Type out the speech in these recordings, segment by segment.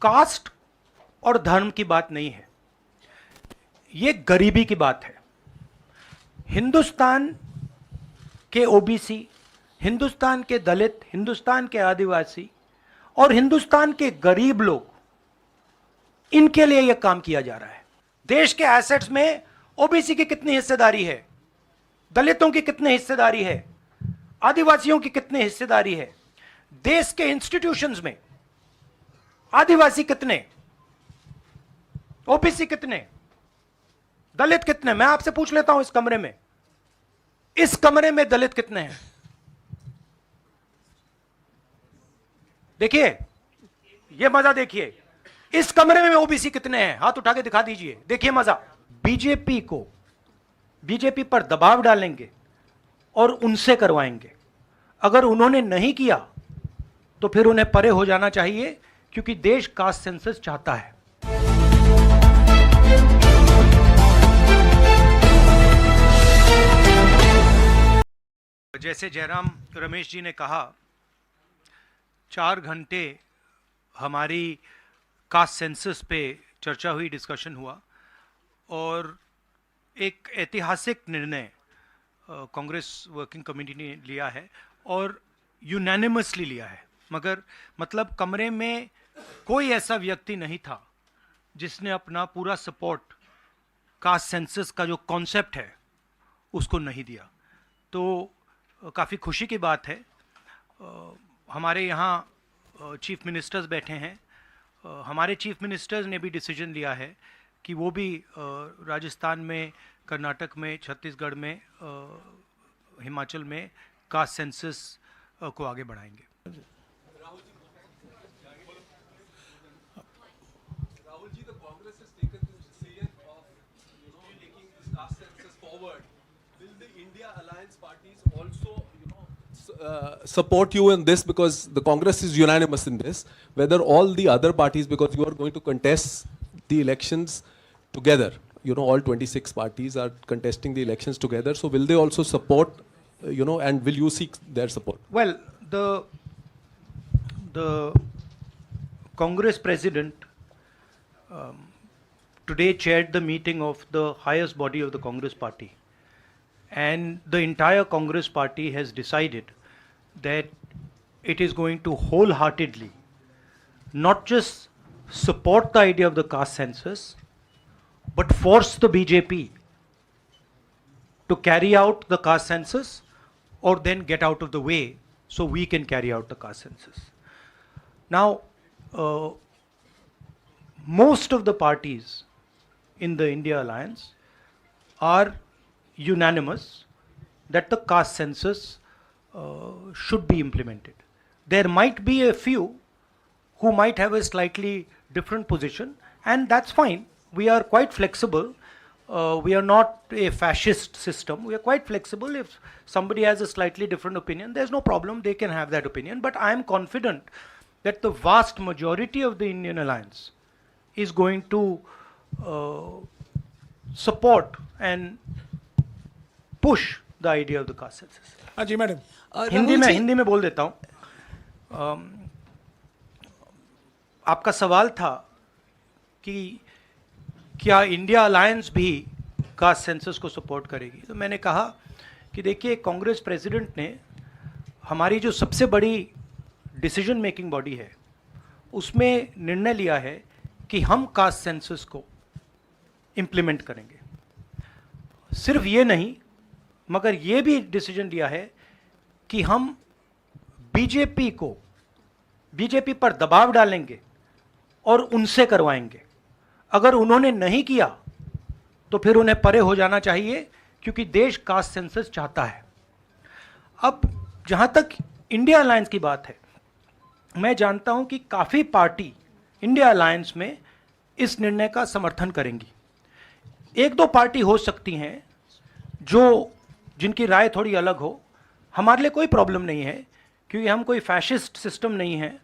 Cast और धर्म की बात नहीं है, ये गरीबी की बात है। हिंदुस्तान के ओबीसी, हिंदुस्तान के दलित, हिंदुस्तान के आदिवासी और हिंदुस्तान के गरीब लोग, इनके लिए यह काम किया जा रहा है। देश के एसेट्स में ओबीसी की कितनी हिस्सेदारी है, दलितों की कितनी हिस्सेदारी है, आदिवासियों की कितनी हिस्सेदारी है, देश के इंस्टीट्यूशंस में आदिवासी कितने, ओबीसी कितने, दलित कितने? मैं आपसे पूछ लेता हूं, इस कमरे में दलित कितने हैं? देखिए, यह मजा देखिए, इस कमरे में ओबीसी कितने हैं? हाथ उठा के दिखा दीजिए, देखिए मजा। बीजेपी पर दबाव डालेंगे और उनसे करवाएंगे। अगर उन्होंने नहीं किया तो फिर उन्हें परे हो जाना चाहिए, क्योंकि देश कास्ट सेंसस चाहता है। जैसे जयराम रमेश जी ने कहा, 4 घंटे हमारी कास्ट सेंसस पे चर्चा हुई, डिस्कशन हुआ और एक ऐतिहासिक निर्णय कांग्रेस वर्किंग कमेटी ने लिया है और यूनानिमसली लिया है। मगर मतलब कमरे में कोई ऐसा व्यक्ति नहीं था जिसने अपना पूरा सपोर्ट कास्ट सेंसस का जो कॉन्सेप्ट है उसको नहीं दिया। तो काफ़ी खुशी की बात है। हमारे यहाँ चीफ मिनिस्टर्स बैठे हैं, हमारे चीफ मिनिस्टर्स ने भी डिसीजन लिया है कि वो भी राजस्थान में, कर्नाटक में, छत्तीसगढ़ में, हिमाचल में कास्ट सेंसस को आगे बढ़ाएंगे। Rahul ji, the Congress has taken the decision of taking this caste census forward. Will the India Alliance parties also support you in this, because the Congress is unanimous in this? Whether all the other parties, because you are going to contest the elections together, all 26 parties are contesting the elections together, so will they also support, and will you seek their support? Well, the Congress president today chaired the meeting of the highest body of the Congress party, and the entire Congress party has decided that it is going to wholeheartedly not just support the idea of the caste census, but force the BJP to carry out the caste census or then get out of the way so we can carry out the caste census. Now, most of the parties in the India Alliance are unanimous that the caste census should be implemented. There might be a few who might have a slightly different position, and that's fine. We are quite flexible. We are not a fascist system. We are quite flexible. If somebody has a slightly different opinion, there's no problem. They can have that opinion. But I am confident that the vast majority of the Indian Alliance is going to support and push the idea of the caste census. हाँ जी madam, Hindi में बोल देता हूँ। आपका सवाल था कि क्या इंडिया अलायंस भी कास्ट सेंसस को सपोर्ट करेगी, तो मैंने कहा कि देखिए, कांग्रेस प्रेसिडेंट ने हमारी जो सबसे बड़ी डिसीजन मेकिंग बॉडी है उसमें निर्णय लिया है कि हम कास्ट सेंसस को इम्प्लीमेंट करेंगे। सिर्फ ये नहीं, मगर ये भी डिसीजन लिया है कि हम बीजेपी पर दबाव डालेंगे और उनसे करवाएंगे। अगर उन्होंने नहीं किया तो फिर उन्हें परे हो जाना चाहिए, क्योंकि देश कास्ट सेंसस चाहता है। अब जहां तक इंडिया अलायंस की बात है, मैं जानता हूं कि काफ़ी पार्टी इंडिया अलायंस में इस निर्णय का समर्थन करेंगी। 1-2 पार्टी हो सकती हैं जिनकी राय थोड़ी अलग हो। हमारे लिए कोई प्रॉब्लम नहीं है, क्योंकि हम कोई फैशिस्ट सिस्टम नहीं है।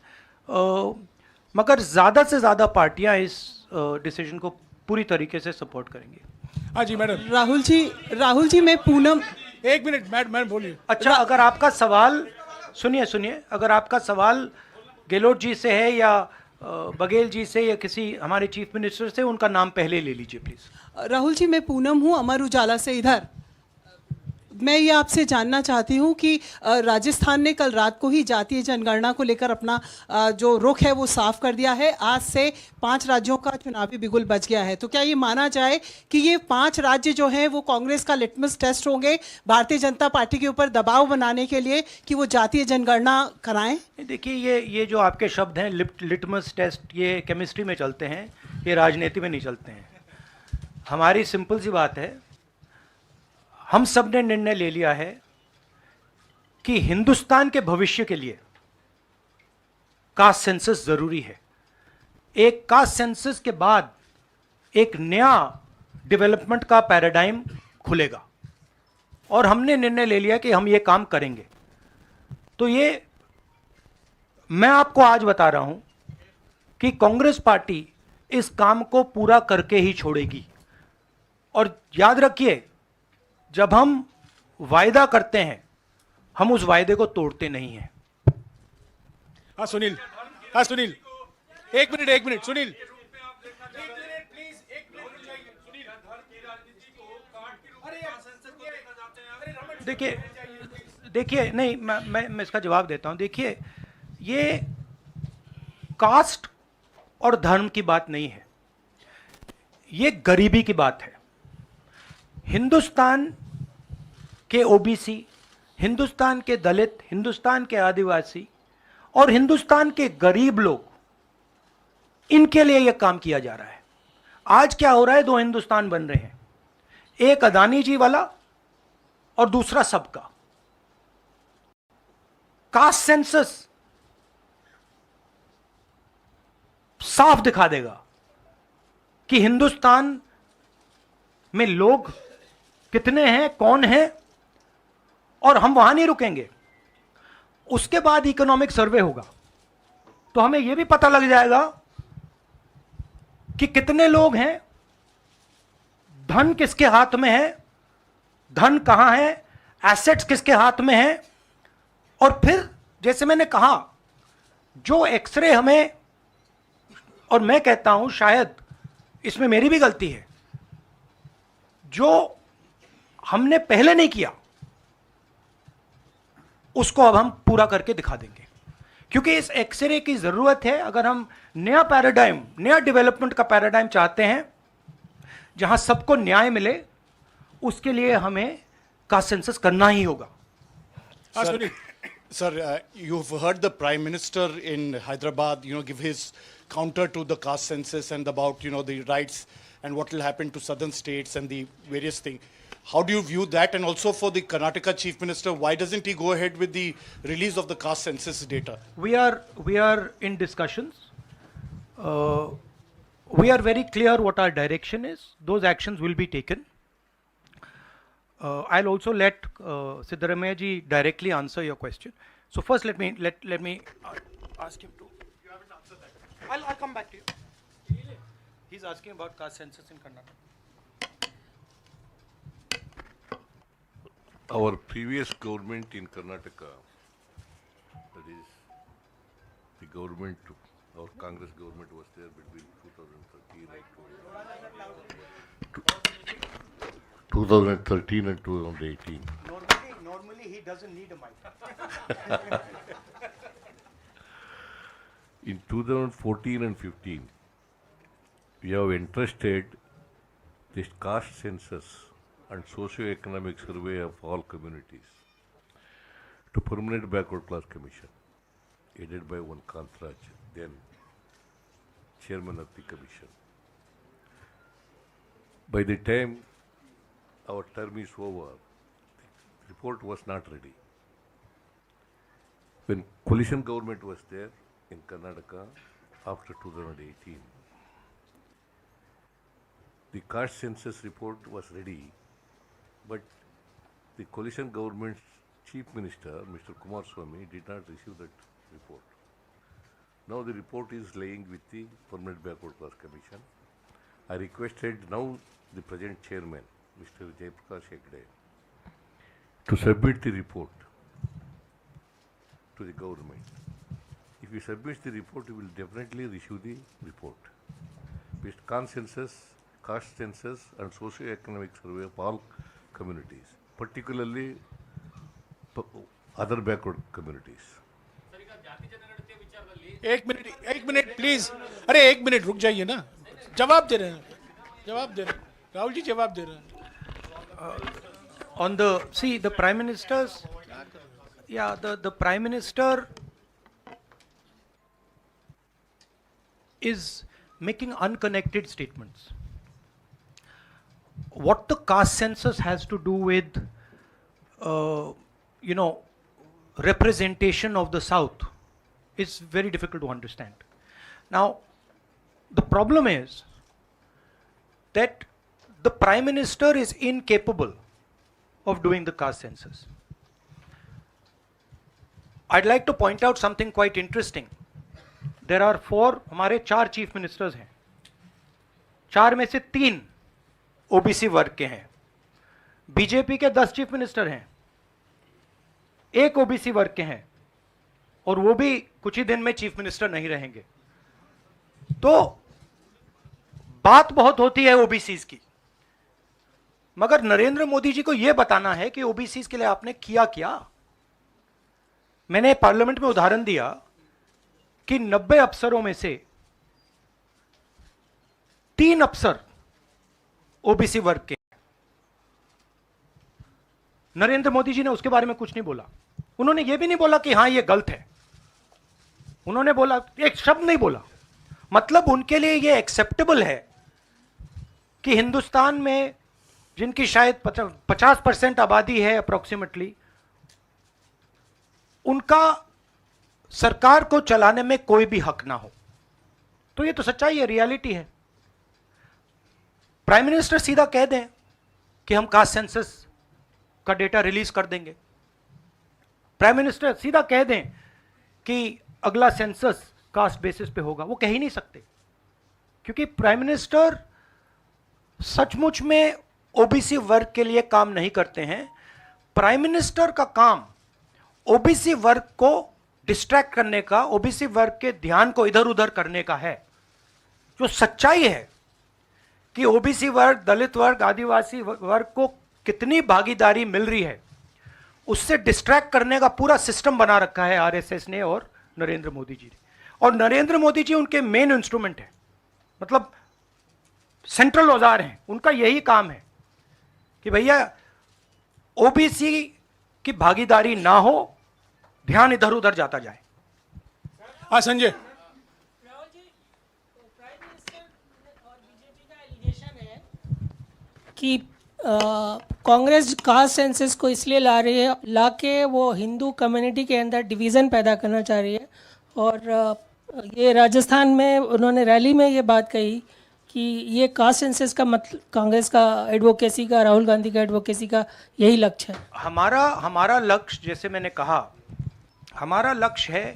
मगर ज़्यादा से ज़्यादा पार्टियां इस डिसीजन को पूरी तरीके से सपोर्ट करेंगी। हाँ जी मैडम। राहुल जी मैं पूनम, 1 मिनट मैडम बोलिए। अच्छा, अगर आपका सवाल सुनिए, अगर आपका सवाल गहलोत जी से है या बघेल जी से या किसी हमारे चीफ मिनिस्टर से उनका नाम पहले ले लीजिए प्लीज। राहुल जी, मैं पूनम हूँ, अमर उजाला से। इधर मैं ये आपसे जानना चाहती हूँ कि राजस्थान ने कल रात को ही जातीय जनगणना को लेकर अपना जो रुख है वो साफ कर दिया है। आज से 5 राज्यों का चुनावी बिगुल बच गया है। तो क्या ये माना जाए कि ये 5 राज्य जो हैं वो कांग्रेस का लिटमस टेस्ट होंगे भारतीय जनता पार्टी के ऊपर दबाव बनाने के लिए कि वो जातीय जनगणना कराएं? देखिए, ये जो आपके शब्द हैं लिटमस टेस्ट, ये केमिस्ट्री में चलते हैं, ये राजनीति में नहीं चलते हैं। हमारी सिंपल सी बात है, हम सब ने निर्णय ले लिया है कि हिंदुस्तान के भविष्य के लिए कास्ट सेंसस जरूरी है। एक कास्ट सेंसस के बाद एक नया डेवलपमेंट का पैराडाइम खुलेगा और हमने निर्णय ले लिया कि हम ये काम करेंगे। तो ये मैं आपको आज बता रहा हूं कि कांग्रेस पार्टी इस काम को पूरा करके ही छोड़ेगी। और याद रखिए, जब हम वायदा करते हैं हम उस वायदे को तोड़ते नहीं हैं। हाँ सुनील, हाँ सुनील, एक मिनट सुनील। देखिए नहीं, मैं इसका जवाब देता हूं। देखिए, ये कास्ट और धर्म की बात नहीं है, ये गरीबी की बात है। हिंदुस्तान के ओबीसी, हिंदुस्तान के दलित, हिंदुस्तान के आदिवासी और हिंदुस्तान के गरीब लोग, इनके लिए यह काम किया जा रहा है। आज क्या हो रहा है, 2 हिंदुस्तान बन रहे हैं, एक अदानी जी वाला और दूसरा सबका। कास्ट सेंसस साफ दिखा देगा कि हिंदुस्तान में लोग कितने हैं, कौन है, और हम वहां नहीं रुकेंगे। उसके बाद इकोनॉमिक सर्वे होगा तो हमें यह भी पता लग जाएगा कि कितने लोग हैं, धन किसके हाथ में है, धन कहां है, एसेट्स किसके हाथ में है। और फिर जैसे मैंने कहा, जो एक्सरे हमें, और मैं कहता हूं शायद इसमें मेरी भी गलती है, जो हमने पहले नहीं किया उसको अब हम पूरा करके दिखा देंगे, क्योंकि इस एक्सरे की जरूरत है। अगर हम नया पैराडाइम, नया डेवलपमेंट का पैराडाइम चाहते हैं जहां सबको न्याय मिले, उसके लिए हमें कास्ट सेंसस करना ही होगा। हाँ Sunil. Sir, you've heard the Prime Minister in Hyderabad, give his counter to the caste census and about, the rights and what will happen to southern states and the various things. How do you view that? And also for the Karnataka Chief Minister, why doesn't he go ahead with the release of the caste census data? We are in discussions. We are very clear what our direction is. Those actions will be taken. I'll also let Siddaramaiah ji directly answer your question. So first, let me ask him to. You haven't answered that. I'll come back to you. He's asking about caste census in Karnataka. Our previous government in Karnataka, that is, the government, our Congress government was there between 2013 and 2018. Normally he doesn't need a mic. In 2014 and 15, we have entrusted this caste census and socio-economic survey of all communities to Permanent Backward Class Commission, headed by one Kantraj, then chairman of the commission. By the time our term is over, the report was not ready. When coalition government was there in Karnataka after 2018, the caste census report was ready, but the coalition government's chief minister, Mr. Kumaraswamy, did not receive that report. Now the report is laying with the Permanent Backward Class Commission. I requested now the present chairman, Mr. Jayaprakash Hegde, to submit the report to the government. If if he submits the report, he will definitely issue the report. Based consensus, caste census, and socio-economic survey of all communities, particularly other backward communities. एक minute please. अरे एक minute रुक जाइए ना. जवाब दे रहे हैं. राहुल जी जवाब दे रहे हैं. On the Prime Minister's, yeah, the Prime Minister is making unconnected statements. What the caste census has to do with, representation of the South is very difficult to understand. Now, the problem is that the Prime Minister is incapable of doing the caste census. I'd like to point out something quite interesting. There are हमारे 4 chief ministers हैं. 4 में से 3 OBC वर्ग के हैं. BJP के 10 chief minister हैं, 1 OBC वर्ग के हैं, और वो भी कुछ ही दिन में चीफ मिनिस्टर नहीं रहेंगे. तो बात बहुत होती है ओबीसीज की, मगर नरेंद्र मोदी जी को यह बताना है कि ओबीसीज के लिए आपने किया क्या. मैंने पार्लियामेंट में उदाहरण दिया कि 90 अफसरों में से 3 अफसर ओबीसी वर्ग के. नरेंद्र मोदी जी ने उसके बारे में कुछ नहीं बोला. उन्होंने यह भी नहीं बोला कि हां यह गलत है. उन्होंने बोला, एक शब्द नहीं बोला. मतलब उनके लिए यह एक्सेप्टेबल है कि हिंदुस्तान में जिनकी शायद 50% आबादी है अप्रोक्सीमेटली, उनका सरकार को चलाने में कोई भी हक ना हो. तो ये तो सच्चाई है, रियलिटी है. प्राइम मिनिस्टर सीधा कह दें कि हम कास्ट सेंसस का डेटा रिलीज कर देंगे. प्राइम मिनिस्टर सीधा कह दें कि अगला सेंसस कास्ट बेसिस पे होगा. वो कह ही नहीं सकते, क्योंकि प्राइम मिनिस्टर सचमुच में ओबीसी वर्ग के लिए काम नहीं करते हैं. प्राइम मिनिस्टर का काम ओबीसी वर्ग को डिस्ट्रैक्ट करने का, ओबीसी वर्ग के ध्यान को इधर उधर करने का है. जो सच्चाई है कि ओबीसी वर्ग, दलित वर्ग, आदिवासी वर्ग को कितनी भागीदारी मिल रही है, उससे डिस्ट्रैक्ट करने का पूरा सिस्टम बना रखा है आरएसएस ने और नरेंद्र मोदी जी ने. और नरेंद्र मोदी जी उनके मेन इंस्ट्रूमेंट है, मतलब सेंट्रल औजार हैं. उनका यही काम है कि भैया ओबीसी की भागीदारी ना हो, ध्यान इधर उधर जाता जाए. हाँ संजय. राहुल जी, प्राइम मिनिस्टर और बीजेपी का एलिगेशन है कि कांग्रेस कास्ट सेंसस को इसलिए ला रही है, लाके वो हिंदू कम्युनिटी के अंदर डिवीज़न पैदा करना चाह रही है. और ये राजस्थान में उन्होंने रैली में ये बात कही कि ये कास्ट सेंसस का मतलब कांग्रेस का एडवोकेसी का, राहुल गांधी का एडवोकेसी का यही लक्ष्य है. हमारा लक्ष्य, जैसे मैंने कहा, हमारा लक्ष्य है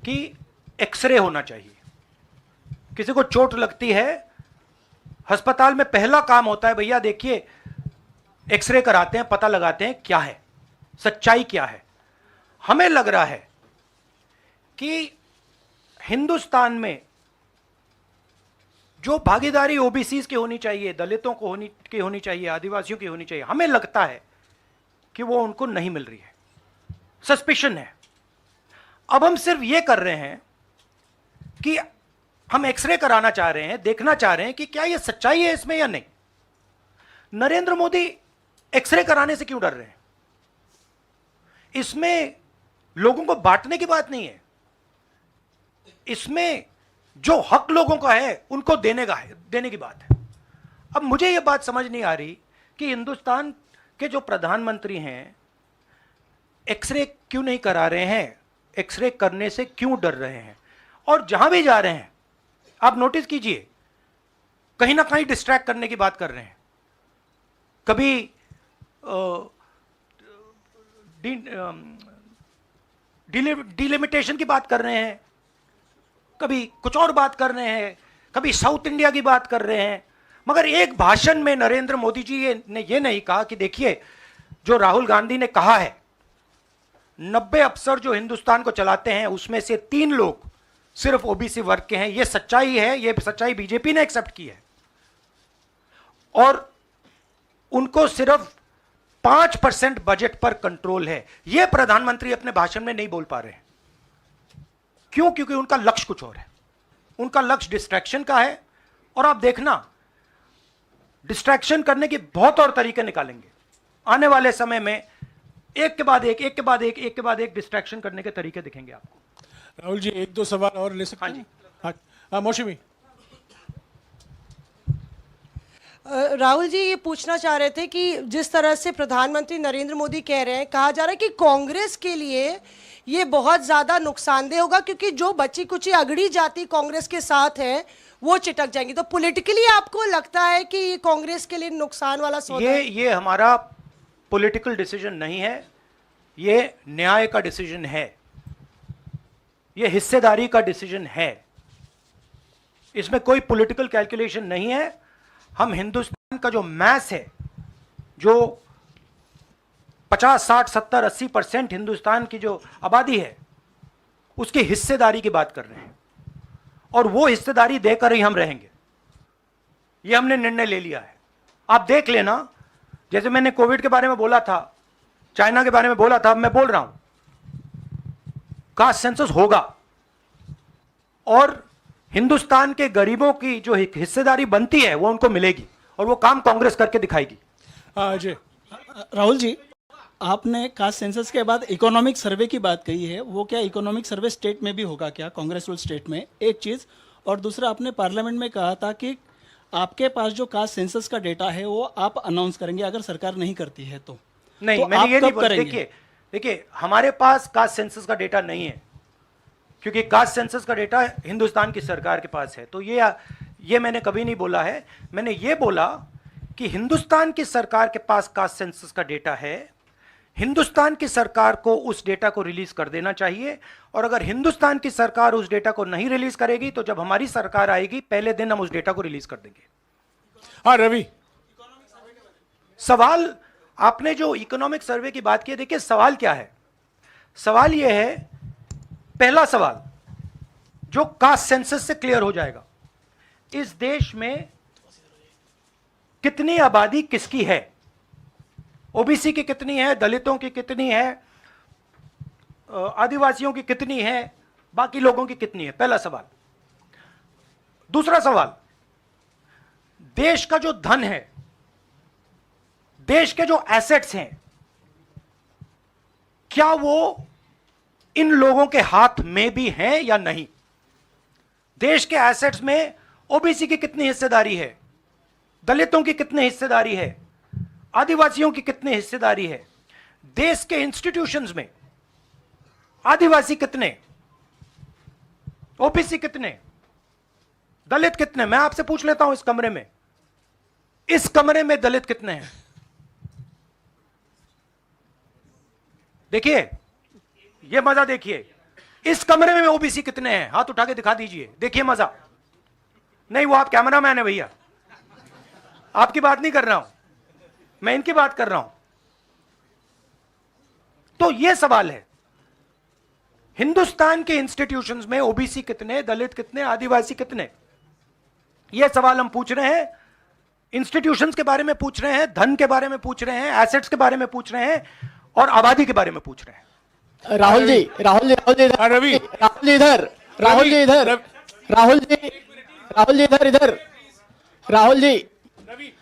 कि एक्सरे होना चाहिए. किसी को चोट लगती है, अस्पताल में पहला काम होता है, भैया देखिए एक्सरे कराते हैं, पता लगाते हैं क्या है, सच्चाई क्या है. हमें लग रहा है कि हिंदुस्तान में जो भागीदारी ओबीसीज की होनी चाहिए, दलितों को होनी चाहिए, आदिवासियों की होनी चाहिए, हमें लगता है कि वो उनको नहीं मिल रही है. सस्पिशन है. अब हम सिर्फ ये कर रहे हैं कि हम एक्सरे कराना चाह रहे हैं, देखना चाह रहे हैं कि क्या ये सच्चाई है इसमें या नहीं. नरेंद्र मोदी एक्सरे कराने से क्यों डर रहे हैं? इसमें लोगों को बांटने की बात नहीं है. इसमें जो हक लोगों का है उनको देने की बात है. अब मुझे यह बात समझ नहीं आ रही कि हिंदुस्तान के जो प्रधानमंत्री हैं एक्सरे क्यों नहीं करा रहे हैं, एक्सरे करने से क्यों डर रहे हैं. और जहां भी जा रहे हैं आप नोटिस कीजिए, कहीं ना कहीं डिस्ट्रैक्ट करने की बात कर रहे हैं. कभी डिलिमिटेशन की बात कर रहे हैं, कभी कुछ और बात कर रहे हैं, कभी साउथ इंडिया की बात कर रहे हैं. मगर एक भाषण में नरेंद्र मोदी जी ने ये नहीं कहा कि देखिए जो राहुल गांधी ने कहा है, 90 अफसर जो हिंदुस्तान को चलाते हैं उसमें से 3 लोग सिर्फ ओबीसी वर्ग के हैं। यह सच्चाई है, यह सच्चाई बीजेपी ने एक्सेप्ट की है। और उनको सिर्फ 5% बजट पर कंट्रोल है। यह प्रधानमंत्री अपने भाषण में नहीं बोल पा रहे हैं। क्यों? क्योंकि उनका लक्ष्य कुछ और है। उनका लक्ष्य डिस्ट्रैक्शन का है। और आप देखना, डिस्ट्रैक्शन करने के बहुत और तरीके निकालेंगे आने वाले समय में। एक के बाद एक, एक के बाद एक, एक के बाद एक डिस्ट्रैक्शन करने के तरीके दिखेंगे आपको। राहुल जी, एक दो सवाल और ले सकते हैं? हाँ, मौसमी। राहुल जी, ये पूछना चाह रहे थे कि जिस तरह से प्रधानमंत्री नरेंद्र मोदी कह रहे हैं, कहा जा रहा है कि कांग्रेस के लिए ये बहुत ज्यादा नुकसानदेह होगा, क्योंकि जो बची कुची अगड़ी जाति कांग्रेस के साथ है वो चिटक जाएंगी। तो पॉलिटिकली आपको लगता है कि ये कांग्रेस के लिए नुकसान वाला सौदा है? ये हमारा पॉलिटिकल डिसीजन नहीं है, ये न्याय का डिसीजन है, ये हिस्सेदारी का डिसीजन है। इसमें कोई पॉलिटिकल कैलकुलेशन नहीं है। हम हिंदुस्तान का जो मैस है, जो 50, 60, 70, 80% हिंदुस्तान की जो आबादी है, उसकी हिस्सेदारी की बात कर रहे हैं। और वो हिस्सेदारी देकर ही हम रहेंगे। ये हमने निर्णय ले लिया है। आप देख लेना, जैसे मैंने कोविड के बारे में बोला था, चाइना के बारे में बोला था, मैं बोल रहा हूं कास्ट सेंसस होगा और हिंदुस्तान के गरीबों की जो हिस्सेदारी बनती है वो उनको मिलेगी, और वो काम कांग्रेस करके दिखाएगी। अजय। राहुल जी, आपने कास्ट सेंसस के बाद इकोनॉमिक सर्वे की बात कही है, वो क्या इकोनॉमिक सर्वे स्टेट में भी होगा क्या, कांग्रेस रूल स्टेट में? एक चीज़। और दूसरा, आपने पार्लियामेंट में कहा था कि आपके पास जो कास्ट सेंसस का डेटा है वो आप अनाउंस करेंगे अगर सरकार नहीं करती है तो। नहीं, तो मैंने ये नहीं बोला। करेंगे? देखिए, हमारे पास कास्ट सेंसस का डेटा नहीं है, क्योंकि कास्ट सेंसस का डेटा हिंदुस्तान की सरकार के पास है। तो ये मैंने कभी नहीं बोला है। मैंने ये बोला कि हिंदुस्तान की सरकार के पास कास्ट सेंसस का डेटा है, हिंदुस्तान की सरकार को उस डेटा को रिलीज कर देना चाहिए। और अगर हिंदुस्तान की सरकार उस डेटा को नहीं रिलीज करेगी तो जब हमारी सरकार आएगी पहले दिन हम उस डेटा को रिलीज कर देंगे। हाँ रवि। सवाल, आपने जो इकोनॉमिक सर्वे की बात की है, देखिए सवाल क्या है। सवाल यह है, पहला सवाल जो कास्ट सेंसस से क्लियर हो जाएगा, इस देश में कितनी आबादी किसकी है, ओबीसी की कितनी है, दलितों की कितनी है, आदिवासियों की कितनी है, बाकी लोगों की कितनी है, पहला सवाल। दूसरा सवाल, देश का जो धन है, देश के जो एसेट्स हैं, क्या वो इन लोगों के हाथ में भी हैं या नहीं। देश के एसेट्स में ओबीसी की कितनी हिस्सेदारी है, दलितों की कितनी हिस्सेदारी है, आदिवासियों की कितनी हिस्सेदारी है, देश के इंस्टीट्यूशंस में आदिवासी कितने, ओबीसी कितने, दलित कितने। मैं आपसे पूछ लेता हूं, इस कमरे में दलित कितने हैं? देखिए, ये मजा देखिए, इस कमरे में ओबीसी कितने हैं? हाथ उठा के दिखा दीजिए, देखिए मजा। नहीं, वो आप कैमरामैन है भैया, आपकी बात नहीं कर रहा हूं, मैं इनकी बात कर रहा हूं। तो यह सवाल है, हिंदुस्तान के इंस्टीट्यूशंस में ओबीसी कितने, दलित कितने, आदिवासी कितने, यह सवाल हम पूछ रहे हैं। इंस्टीट्यूशंस के बारे में पूछ रहे हैं, धन के बारे में पूछ रहे हैं, एसेट्स के बारे में पूछ रहे हैं, और आबादी के बारे में पूछ रहे हैं। राहुल जी इधर, राहुल जी इधर, राहुल जी इधर,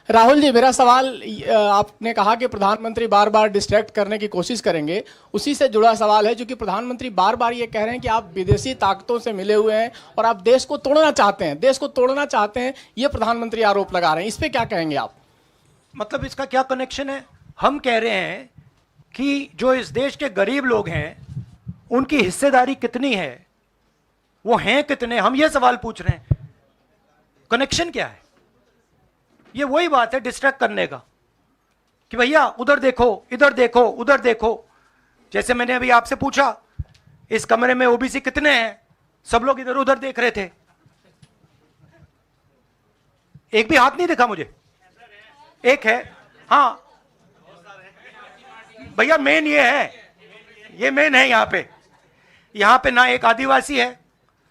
राहुल जी मेरा सवाल, आपने कहा कि प्रधानमंत्री बार बार डिस्ट्रैक्ट करने की कोशिश करेंगे, उसी से जुड़ा सवाल है। जो कि प्रधानमंत्री बार बार ये कह रहे हैं कि आप विदेशी ताकतों से मिले हुए हैं और आप देश को तोड़ना चाहते हैं, ये प्रधानमंत्री आरोप लगा रहे हैं, इस पे क्या कहेंगे आप? मतलब इसका क्या कनेक्शन है? हम कह रहे हैं कि जो इस देश के गरीब लोग हैं उनकी हिस्सेदारी कितनी है, वो हैं कितने, हम ये सवाल पूछ रहे हैं। कनेक्शन क्या है? ये वही बात है डिस्ट्रैक्ट करने का, कि भैया उधर देखो, इधर देखो, उधर देखो। जैसे मैंने अभी आपसे पूछा, इस कमरे में ओबीसी कितने हैं, सब लोग इधर उधर देख रहे थे, एक भी हाथ नहीं दिखा मुझे। एक है, हाँ भैया, मेन ये है, ये मेन है यहाँ पे ना एक आदिवासी है,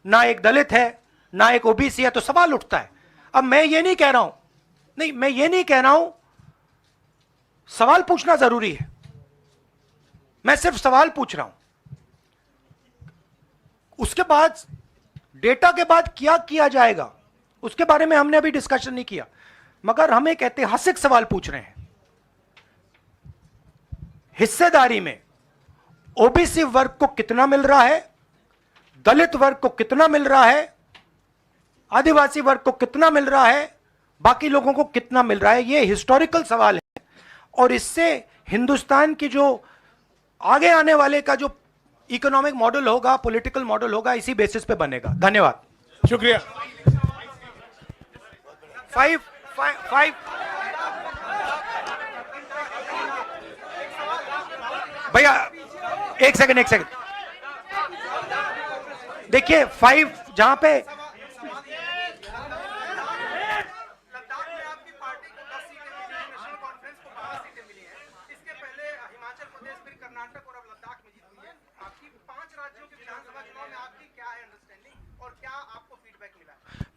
ना एक दलित है, ना एक ओबीसी है, तो सवाल उठता है। अब मैं ये नहीं कह रहा हूं, नहीं मैं ये नहीं कह रहा हूं, सवाल पूछना जरूरी है, मैं सिर्फ सवाल पूछ रहा हूं। उसके बाद डेटा के बाद क्या किया जाएगा उसके बारे में हमने अभी डिस्कशन नहीं किया, मगर हम एक ऐतिहासिक सवाल पूछ रहे हैं। हिस्सेदारी में ओबीसी वर्ग को कितना मिल रहा है, दलित वर्ग को कितना मिल रहा है, आदिवासी वर्ग को कितना मिल रहा है, बाकी लोगों को कितना मिल रहा है, यह हिस्टोरिकल सवाल है। और इससे हिंदुस्तान की जो आगे आने वाले का जो इकोनॉमिक मॉडल होगा, पॉलिटिकल मॉडल होगा, इसी बेसिस पे बनेगा। धन्यवाद, शुक्रिया। फाइव भैया एक सेकंड देखिए, 5 जहां पे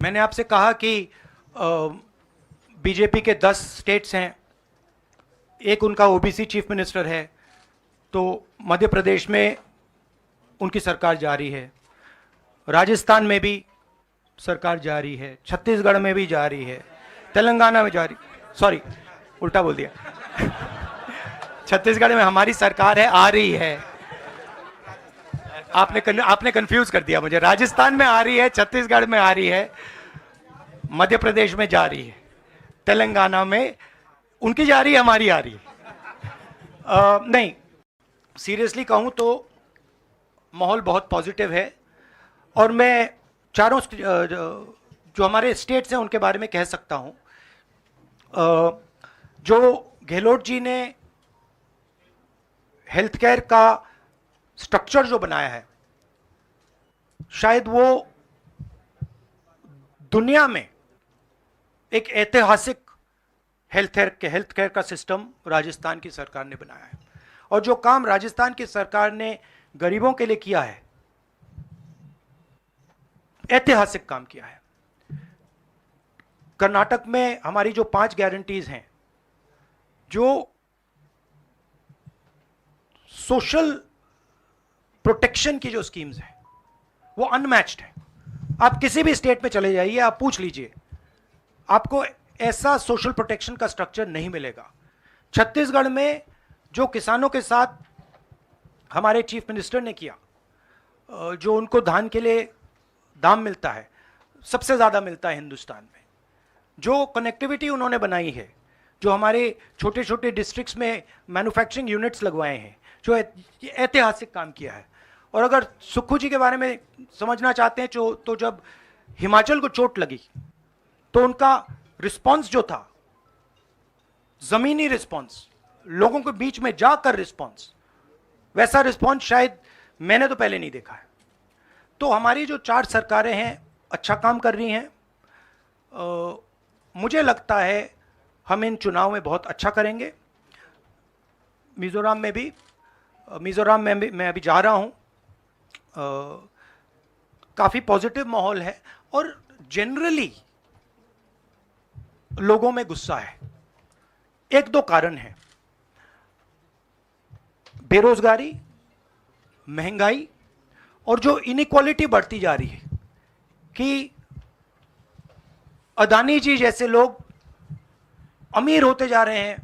मैंने आपसे कहा कि बीजेपी के 10 स्टेट्स हैं, एक उनका ओबीसी चीफ मिनिस्टर है, तो मध्य प्रदेश में उनकी सरकार जारी है, राजस्थान में भी सरकार जारी है, छत्तीसगढ़ में भी जारी है, तेलंगाना में जारी, सॉरी उल्टा बोल दिया छत्तीसगढ़ में हमारी सरकार है, आ रही है, आपने कंफ्यूज कर दिया मुझे। राजस्थान में आ रही है, छत्तीसगढ़ में आ रही है, मध्य प्रदेश में जा रही है, तेलंगाना में उनकी जा रही है, हमारी आ रही है। नहीं, सीरियसली कहूं तो माहौल बहुत पॉजिटिव है, और मैं चारों जो हमारे स्टेट्स हैं उनके बारे में कह सकता हूं। जो गहलोत जी ने हेल्थ केयर का स्ट्रक्चर जो बनाया है, शायद वो दुनिया में एक ऐतिहासिक हेल्थ केयर का सिस्टम राजस्थान की सरकार ने बनाया है। और जो काम राजस्थान की सरकार ने गरीबों के लिए किया है, ऐतिहासिक काम किया है। कर्नाटक में हमारी जो 5 गारंटीज हैं, जो सोशल प्रोटेक्शन की जो स्कीम्स हैं, वो अनमैच्ड है। आप किसी भी स्टेट में चले जाइए, आप पूछ लीजिए, आपको ऐसा सोशल प्रोटेक्शन का स्ट्रक्चर नहीं मिलेगा। छत्तीसगढ़ में जो किसानों के साथ हमारे चीफ मिनिस्टर ने किया, जो उनको धान के लिए दाम मिलता है, सबसे ज़्यादा मिलता है हिंदुस्तान में। जो कनेक्टिविटी उन्होंने बनाई है, जो हमारे छोटे छोटे डिस्ट्रिक्ट्स में मैन्युफैक्चरिंग यूनिट्स लगवाए हैं, जो ऐतिहासिक काम किया है। और अगर सुक्खू जी के बारे में समझना चाहते हैं, तो जब हिमाचल को चोट लगी तो उनका रिस्पॉन्स जो था, जमीनी रिस्पॉन्स, लोगों के बीच में जाकर रिस्पॉन्स, वैसा रिस्पॉन्स शायद मैंने तो पहले नहीं देखा है। तो हमारी जो 4 सरकारें हैं अच्छा काम कर रही हैं। मुझे लगता है हम इन चुनाव में बहुत अच्छा करेंगे। मिजोरम में मैं अभी जा रहा हूं, काफ़ी पॉजिटिव माहौल है और जनरली लोगों में गुस्सा है। 1-2 कारण हैं, बेरोजगारी, महंगाई, और जो इनइक्वालिटी बढ़ती जा रही है कि अदानी जी जैसे लोग अमीर होते जा रहे हैं,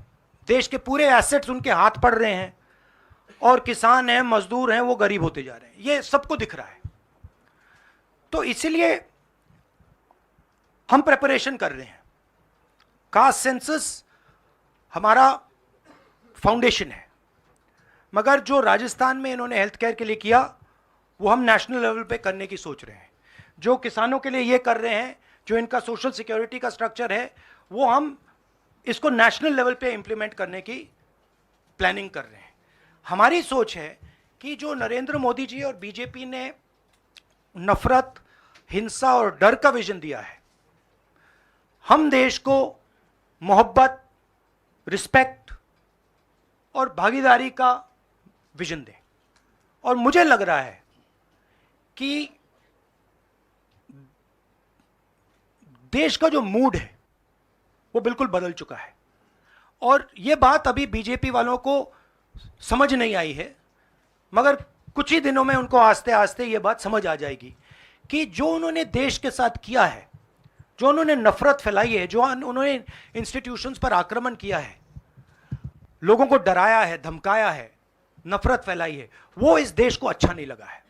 देश के पूरे एसेट्स उनके हाथ पड़ रहे हैं, और किसान हैं, मजदूर हैं, वो गरीब होते जा रहे हैं। ये सबको दिख रहा है। तो इसीलिए हम प्रिपरेशन कर रहे हैं। कास्ट सेंसस हमारा फाउंडेशन है, मगर जो राजस्थान में इन्होंने हेल्थ केयर के लिए किया, वो हम नेशनल लेवल पे करने की सोच रहे हैं। जो किसानों के लिए ये कर रहे हैं, जो इनका सोशल सिक्योरिटी का स्ट्रक्चर है, वो हम इसको नेशनल लेवल पे इंप्लीमेंट करने की प्लानिंग कर रहे हैं। हमारी सोच है कि जो नरेंद्र मोदी जी और बीजेपी ने नफरत, हिंसा और डर का विजन दिया है, हम देश को मोहब्बत, रिस्पेक्ट और भागीदारी का विजन दें। और मुझे लग रहा है कि देश का जो मूड है वो बिल्कुल बदल चुका है, और ये बात अभी बीजेपी वालों को समझ नहीं आई है, मगर कुछ ही दिनों में उनको आस्ते आस्ते ये बात समझ आ जाएगी कि जो उन्होंने देश के साथ किया है, जो उन्होंने नफरत फैलाई है, जो उन्होंने इंस्टीट्यूशंस पर आक्रमण किया है, लोगों को डराया है, धमकाया है, नफरत फैलाई है, वो इस देश को अच्छा नहीं लगा है।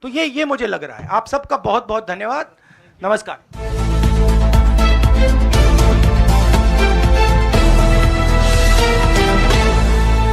तो ये मुझे लग रहा है। आप सबका बहुत बहुत धन्यवाद। नमस्कार।